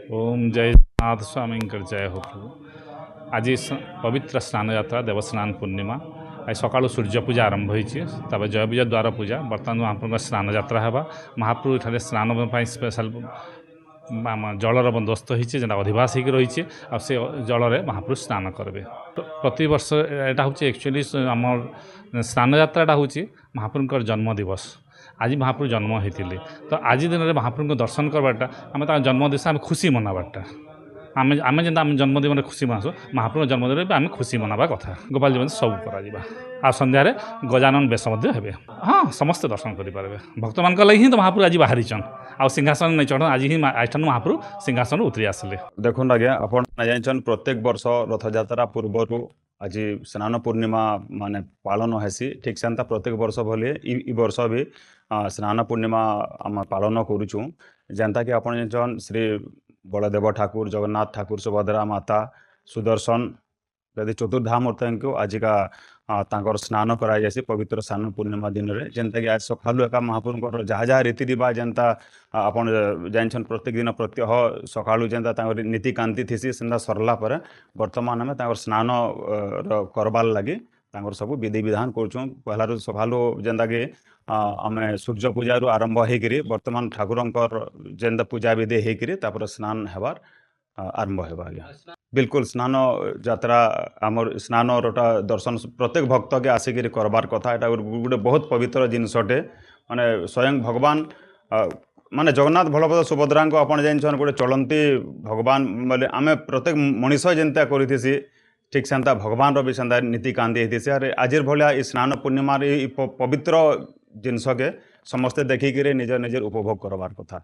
ओम जय जगन्नाथ स्वामी जय हो प्रभु। आज पवित्र स्नान यात्रा देवस्नान पूर्णिमा। आज सकाळु सूर्य पूजा आरंभ होती जय विजय द्वार पूजा बर्तमान महाप्रभु स्नान यात्रा है। महाप्रभु ये स्नान स्पेशल जलर बंदोबस्त होती जेटा अधिवास हो रही से जल महाप्रभु स्नान करेंगे। प्रति वर्ष यहाँ हूँ एक्चुअली आम स्नान यात्रा हूँ महाप्रभुଙ୍କର जन्म दिवस। आज महाप्रभु जन्म होते तो आज दिन में महाप्रभु दर्शन करवाटा आम जन्मदिवस आम खुशी मनावाटा आम आम जेन आम जन्मदिन खुशी मनासु महाप्रभु जन्मदिन भी आम खुशी मनावा कथा। गोपाल जीवन सब कर सन्धार गजानन बेश हे। हाँ समस्ते दर्शन करेंगे भक्त मान ही तो महाप्रभु आज बाहरी आ सिंहासन नहीं चढ़ आज ही आठान महाप्रभु सिंहासन उतरी आसिले। देखुन आज्ञा आपण जान प्रत्येक वर्ष रथयात्रा पूर्वर आज स्नान पूर्णिमा माने पालन हेसी ठीक सेंता प्रत्येक वर्ष भले ई वर्ष भी स्नान पूर्णिमा आम पालन करूँ जेनता कि आपण जान श्री बलदेव ठाकुर जगन्नाथ ठाकुर सुभद्रा माता सुदर्शन यदि चतुर्धामूर्ति को आज का तांकर स्नान कराई पवित्र स्नान पूर्णिमा दिन में जेनता कि आज सकालू एका महाप्रभु जहाँ जहाँ रीति रिवाज जेनता आपण जान प्रत्येक दिन प्रत्यह सकालू जेनता नीति कांति थी से सरला पर वर्तमान आम स्नान करबार लगी सब विधि विधान करूँ। पहला सकालू जेनता कि आम सूर्य पूजा रू आरंभ होकर वर्तमान ठाकुरंकर जेनता पूजा विधि होकर स्नान होबार आरंभ होगा। आज्ञा बिल्कुल स्नान यात्रा आमर स्नान रोटा दर्शन प्रत्येक भक्त के आसिक करबार कथा एटा गोटे बहुत पवित्र जिनसटे माने स्वयं भगवान माने जगन्नाथ बलभद्र सुभद्रा को आपण जान गोटे चलती भगवान बोले आम प्रत्येक मनीष जेनता करी ठीक सेंता भगवान भी सेंता नीति कांति होती अरे आज भाया स्नान पूर्णिमार पवित्र जिनस के समस्ते देखिक निज निजे उपभोग करबार कथा।